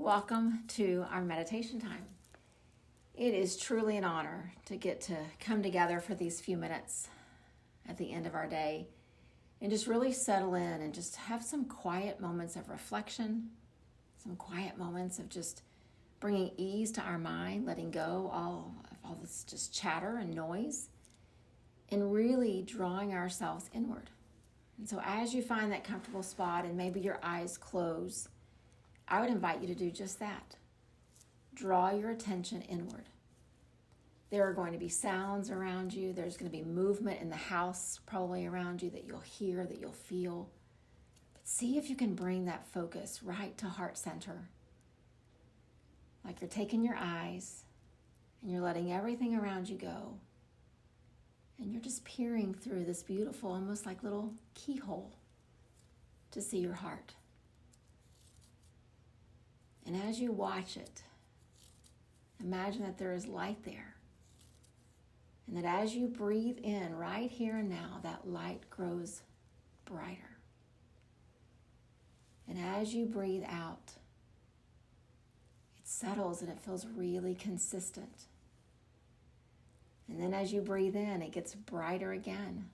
Welcome to our meditation time. It is truly an honor to get to come together for these few minutes at the end of our day and just really settle in and just have some quiet moments of reflection, some quiet moments of just bringing ease to our mind, letting go of all this just chatter and noise, and really drawing ourselves inward. And so as you find that comfortable spot and maybe your eyes close, I would invite you to do just that. Draw your attention inward. There are going to be sounds around you. There's going to be movement in the house probably around you that you'll hear, that you'll feel. But see if you can bring that focus right to heart center. Like you're taking your eyes and you're letting everything around you go. And you're just peering through this beautiful, almost like little keyhole to see your heart. And as you watch it, imagine that there is light there. And that as you breathe in right here and now, that light grows brighter. And as you breathe out, it settles and it feels really consistent. And then as you breathe in, it gets brighter again.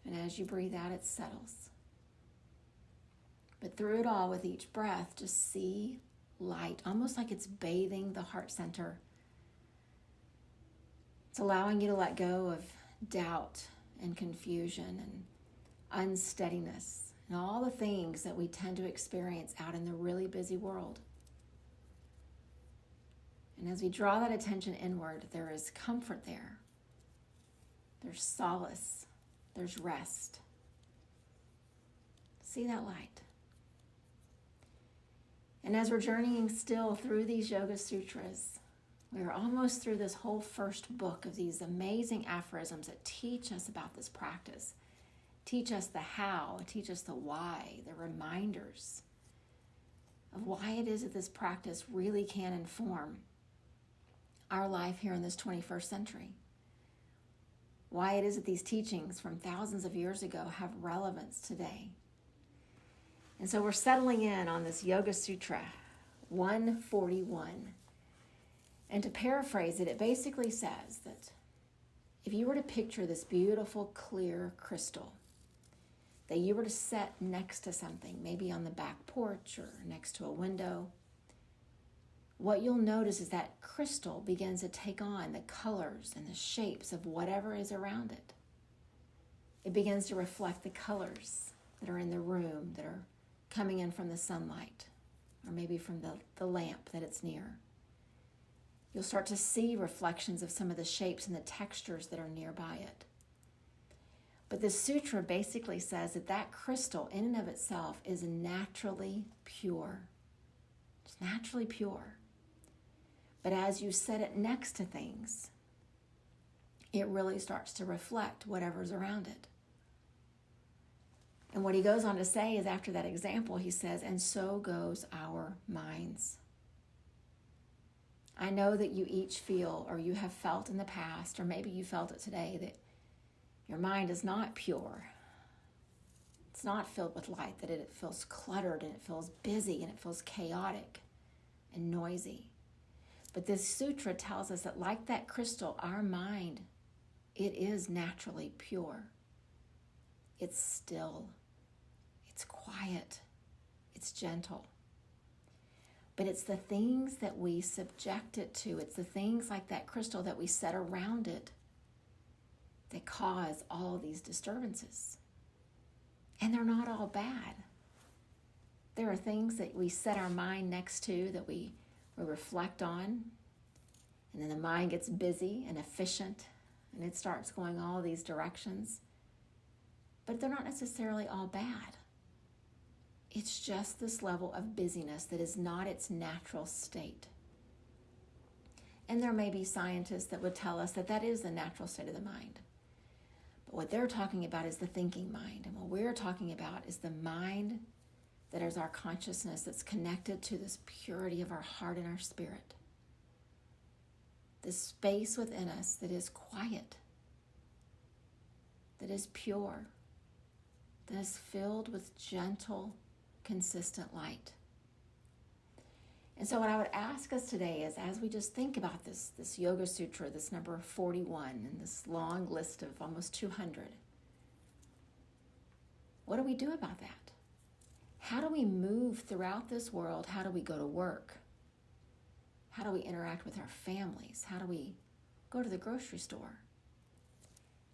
And as you breathe out, it settles. But through it all, with each breath, just see light, almost like it's bathing the heart center. It's allowing you to let go of doubt and confusion and unsteadiness and all the things that we tend to experience out in the really busy world. And as we draw that attention inward, there is comfort there. There's solace. There's rest. See that light. And as we're journeying still through these Yoga Sutras, we are almost through this whole first book of these amazing aphorisms that teach us about this practice, teach us the how, teach us the why, the reminders of why it is that this practice really can inform our life here in this 21st century. Why it is that these teachings from thousands of years ago have relevance today. And so we're settling in on this Yoga Sutra 141. And to paraphrase it, it basically says that if you were to picture this beautiful, clear crystal that you were to set next to something, maybe on the back porch or next to a window, what you'll notice is that crystal begins to take on the colors and the shapes of whatever is around it. It begins to reflect the colors that are in the room, that are coming in from the sunlight, or maybe from the lamp that it's near. You'll start to see reflections of some of the shapes and the textures that are nearby it. But the sutra basically says that that crystal in and of itself is naturally pure. It's naturally pure. But as you set it next to things, it really starts to reflect whatever's around it. And what he goes on to say is, after that example, he says, and so goes our minds. I know that you each feel, or you have felt in the past, or maybe you felt it today, that your mind is not pure. It's not filled with light, that it feels cluttered and it feels busy and it feels chaotic and noisy. But this sutra tells us that like that crystal, our mind, it is naturally pure. It's still. It's quiet. It's gentle. But it's the things that we subject it to, it's the things like that crystal that we set around it that cause all these disturbances. And they're not all bad. There are things that we set our mind next to that we reflect on, and then the mind gets busy and efficient, and it starts going all these directions. But they're not necessarily all bad. It's just this level of busyness that is not its natural state. And there may be scientists that would tell us that that is the natural state of the mind. But what they're talking about is the thinking mind. And what we're talking about is the mind that is our consciousness, that's connected to this purity of our heart and our spirit. This space within us that is quiet, that is pure, that is filled with gentle, consistent light. And so what I would ask us today is, as we just think about this Yoga Sutra, this number 41, and this long list of almost 200, what do we do about that? How do we move throughout this world? How do we go to work? How do we interact with our families? How do we go to the grocery store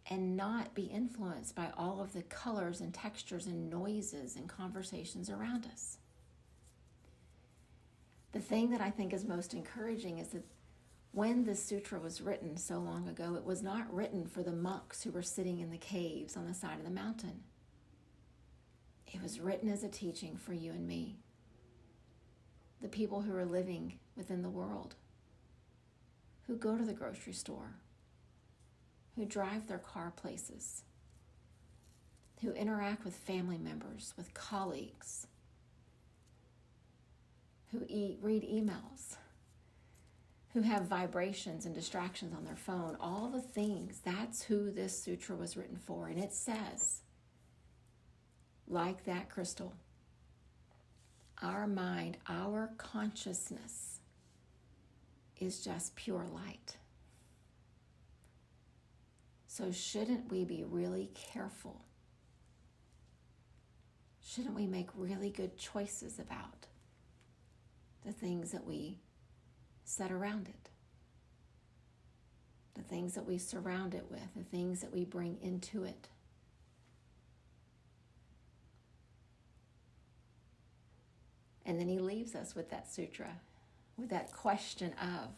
and not be influenced by all of the colors and textures and noises and conversations around us? The thing that I think is most encouraging is that when this sutra was written so long ago, it was not written for the monks who were sitting in the caves on the side of the mountain. It was written as a teaching for you and me, the people who are living within the world, who go to the grocery store, who drive their car places, who interact with family members, with colleagues, who read emails, who have vibrations and distractions on their phone, all the things. That's who this sutra was written for. And it says, like that crystal, our mind, our consciousness is just pure light. So shouldn't we be really careful? Shouldn't we make really good choices about the things that we set around it? The things that we surround it with, the things that we bring into it. And then he leaves us with that sutra, with that question of,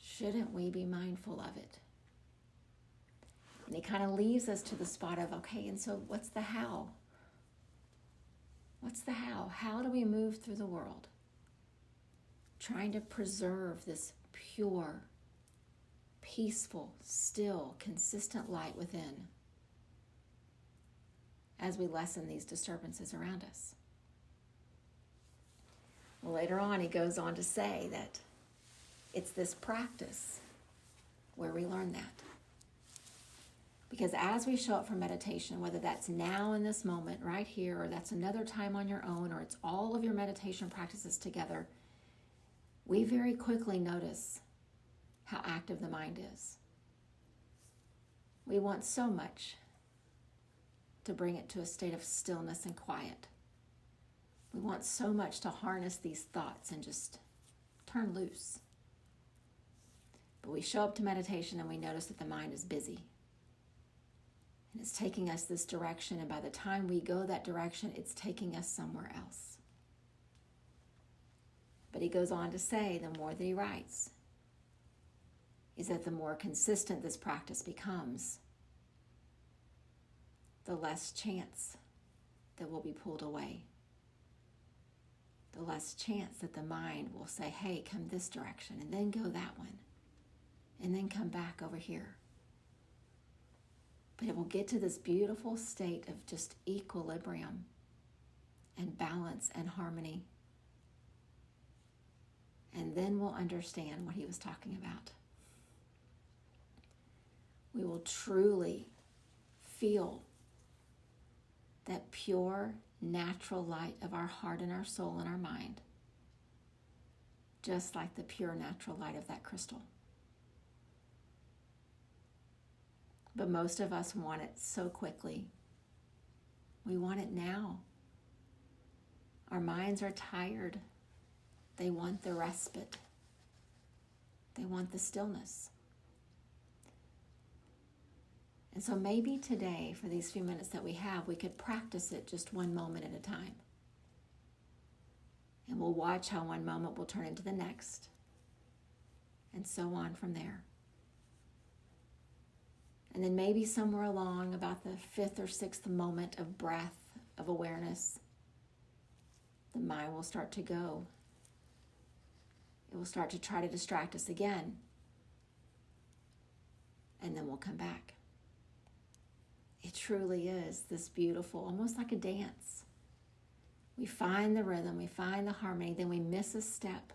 shouldn't we be mindful of it? And he kind of leaves us to the spot of, okay, and so what's the how? What's the how? How do we move through the world? Trying to preserve this pure, peaceful, still, consistent light within as we lessen these disturbances around us. Well, later on, he goes on to say that it's this practice where we learn that. Because as we show up for meditation, whether that's now in this moment, right here, or that's another time on your own, or it's all of your meditation practices together, we very quickly notice how active the mind is. We want so much to bring it to a state of stillness and quiet. We want so much to harness these thoughts and just turn loose. But we show up to meditation and we notice that the mind is busy. And it's taking us this direction, and by the time we go that direction, it's taking us somewhere else. But he goes on to say, the more that he writes, is that the more consistent this practice becomes, the less chance that we'll be pulled away. The less chance that the mind will say, hey, come this direction, and then go that one, and then come back over here. But it will get to this beautiful state of just equilibrium and balance and harmony. And then we'll understand what he was talking about. We will truly feel that pure, natural light of our heart and our soul and our mind, just like the pure, natural light of that crystal. But most of us want it so quickly. We want it now. Our minds are tired. They want the respite. They want the stillness. And so maybe today, for these few minutes that we have, we could practice it just one moment at a time. And we'll watch how one moment will turn into the next, and so on from there. And then maybe somewhere along about the fifth or sixth moment of breath, of awareness, the mind will start to go. It will start to try to distract us again. And then we'll come back. It truly is this beautiful, almost like a dance. We find the rhythm, we find the harmony, then we miss a step.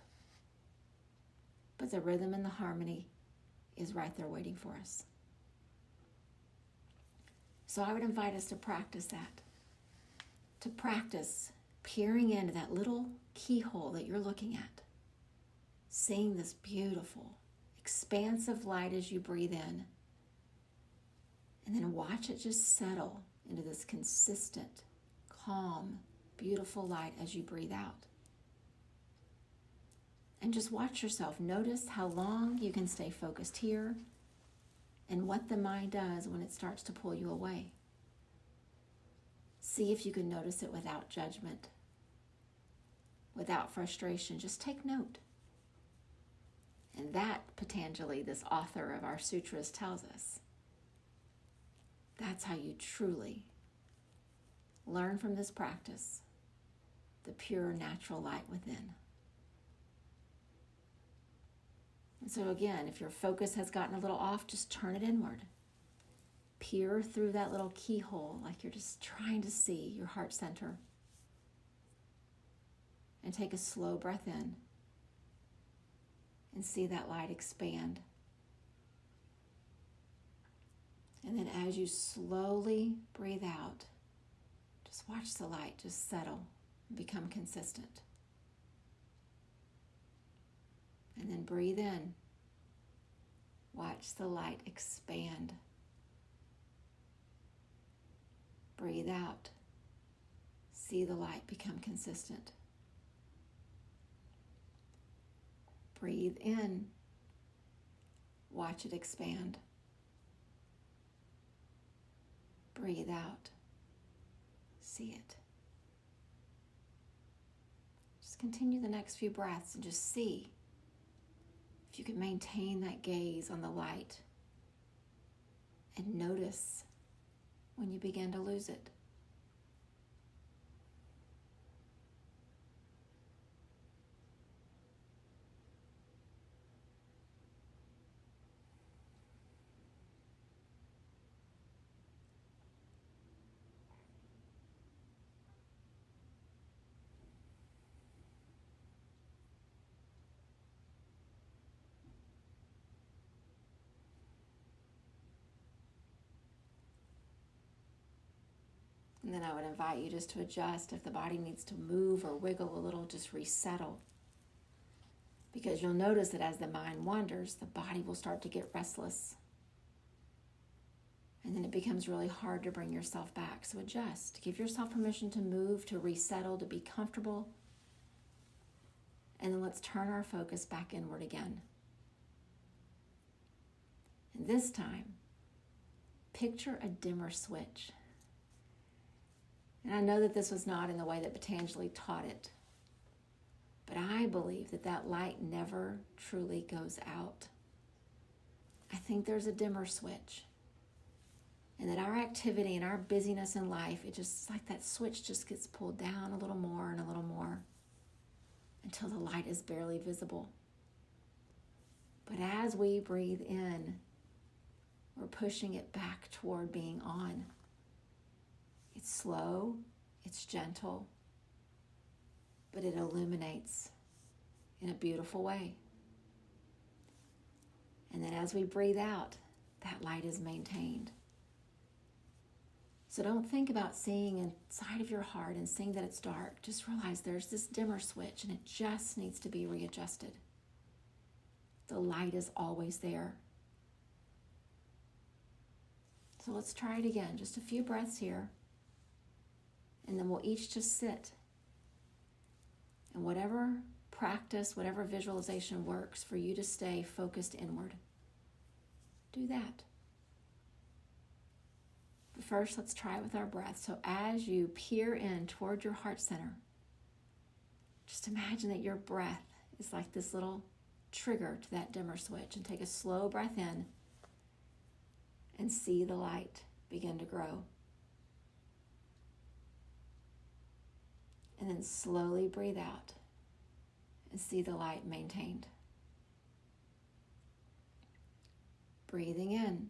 But the rhythm and the harmony is right there waiting for us. So I would invite us to practice that. To practice peering into that little keyhole that you're looking at, seeing this beautiful, expansive light as you breathe in, and then watch it just settle into this consistent, calm, beautiful light as you breathe out. And just watch yourself. Notice how long you can stay focused here and what the mind does when it starts to pull you away. See if you can notice it without judgment, without frustration. Just take note. And that, Patanjali, this author of our sutras, tells us, that's how you truly learn from this practice the pure natural light within. And so again, if your focus has gotten a little off, just turn it inward. Peer through that little keyhole like you're just trying to see your heart center. And take a slow breath in and see that light expand. And then as you slowly breathe out, just watch the light just settle and become consistent. And then breathe in. Watch the light expand. Breathe out. See the light become consistent. Breathe in. Watch it expand. Breathe out. See it. Just continue the next few breaths and just see if you can maintain that gaze on the light and notice when you begin to lose it. And then I would invite you just to adjust. If the body needs to move or wiggle a little, just resettle. Because you'll notice that as the mind wanders, the body will start to get restless. And then it becomes really hard to bring yourself back. So adjust. Give yourself permission to move, to resettle, to be comfortable. And then let's turn our focus back inward again. And this time, picture a dimmer switch. And I know that this was not in the way that Patanjali taught it, but I believe that that light never truly goes out. I think there's a dimmer switch, and that our activity and our busyness in life, it just like that switch just gets pulled down a little more and a little more until the light is barely visible. But as we breathe in, we're pushing it back toward being on. It's slow, it's gentle, but it illuminates in a beautiful way. And then as we breathe out, that light is maintained. So don't think about seeing inside of your heart and seeing that it's dark. Just realize there's this dimmer switch and it just needs to be readjusted. The light is always there. So let's try it again. Just a few breaths here. And then we'll each just sit. And whatever practice, whatever visualization works for you to stay focused inward, do that. But first, let's try it with our breath. So as you peer in toward your heart center, just imagine that your breath is like this little trigger to that dimmer switch. And take a slow breath in and see the light begin to grow. And then slowly breathe out and see the light maintained. Breathing in,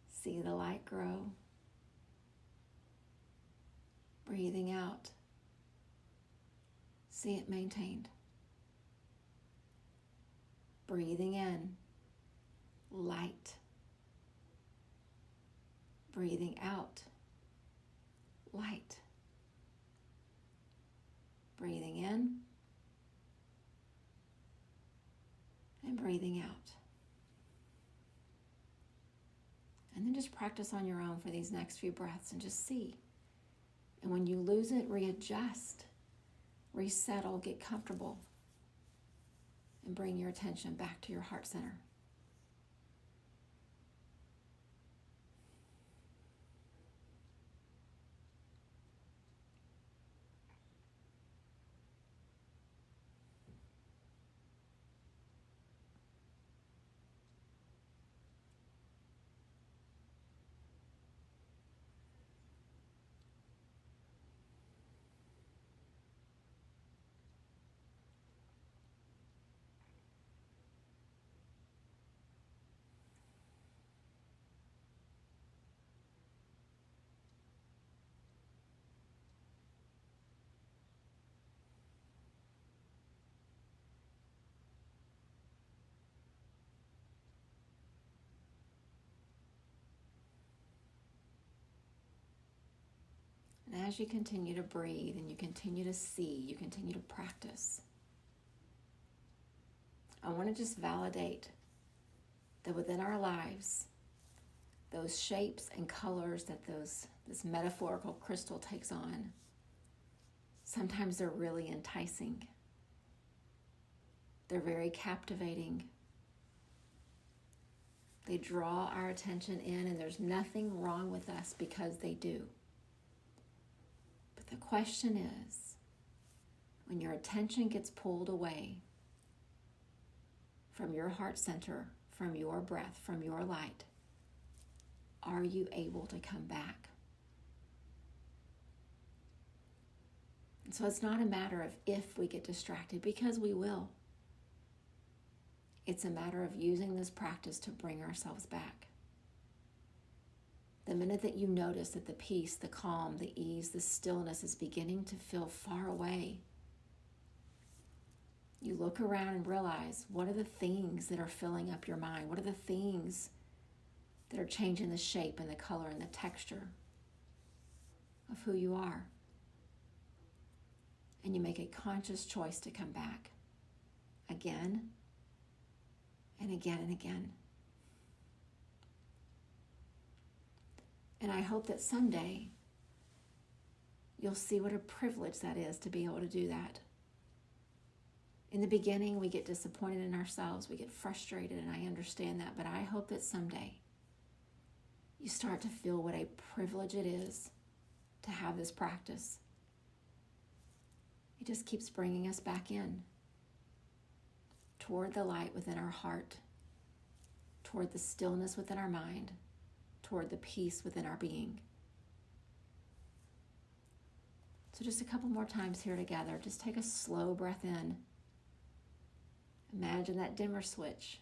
see the light grow. Breathing out, see it maintained. Breathing in, light. Breathing out, light. just practice on your own for these next few breaths and just see. And when you lose it, readjust, resettle, get comfortable, and bring your attention back to your heart center. And as you continue to breathe and you continue to see, you continue to practice, I want to just validate that within our lives, those shapes and colors that this metaphorical crystal takes on, sometimes they're really enticing. They're very captivating. They draw our attention in, and there's nothing wrong with us because they do. But the question is, when your attention gets pulled away from your heart center, from your breath, from your light, are you able to come back? And so it's not a matter of if we get distracted, because we will. It's a matter of using this practice to bring ourselves back. The minute that you notice that the peace, the calm, the ease, the stillness is beginning to feel far away, you look around and realize, what are the things that are filling up your mind? What are the things that are changing the shape and the color and the texture of who you are? And you make a conscious choice to come back again and again and again. And I hope that someday you'll see what a privilege that is to be able to do that. In the beginning, we get disappointed in ourselves, we get frustrated, and I understand that, but I hope that someday you start to feel what a privilege it is to have this practice. It just keeps bringing us back in toward the light within our heart, toward the stillness within our mind, toward the peace within our being. So just a couple more times here together. Just take a slow breath in. Imagine that dimmer switch.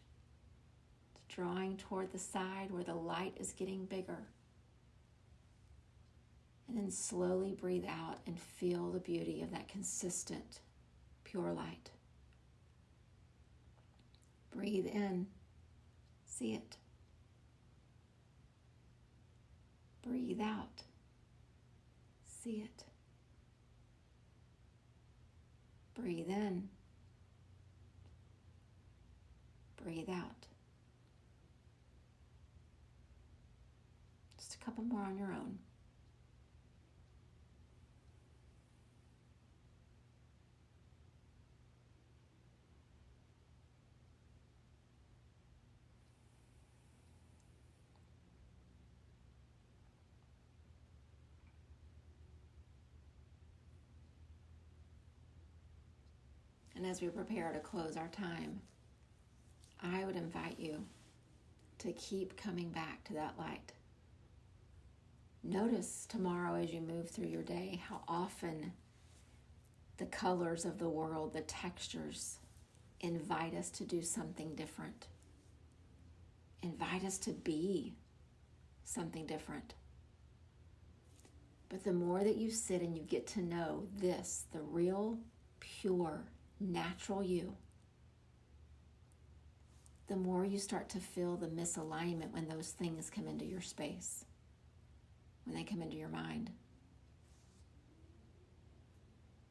It's drawing toward the side where the light is getting bigger. And then slowly breathe out and feel the beauty of that consistent, pure light. Breathe in. See it. Breathe out. See it. Breathe in. Breathe out. Just a couple more on your own. And as we prepare to close our time, I would invite you to keep coming back to that light. Notice tomorrow as you move through your day how often the colors of the world, the textures, invite us to do something different. Invite us to be something different. But the more that you sit and you get to know this, the real, pure, natural you, the more you start to feel the misalignment when those things come into your space, when they come into your mind.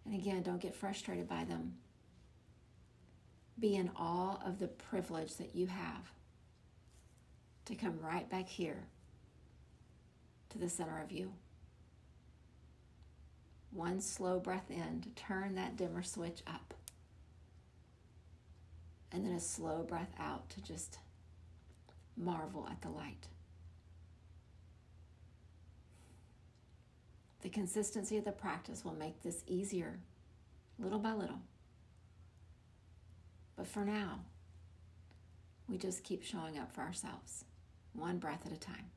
And again, don't get frustrated by them. Be in awe of the privilege that you have to come right back here to the center of you. One slow breath in to turn that dimmer switch up. And then a slow breath out to just marvel at the light. The consistency of the practice will make this easier, little by little. But for now, we just keep showing up for ourselves, one breath at a time.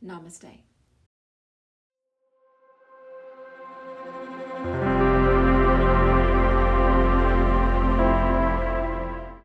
Namaste.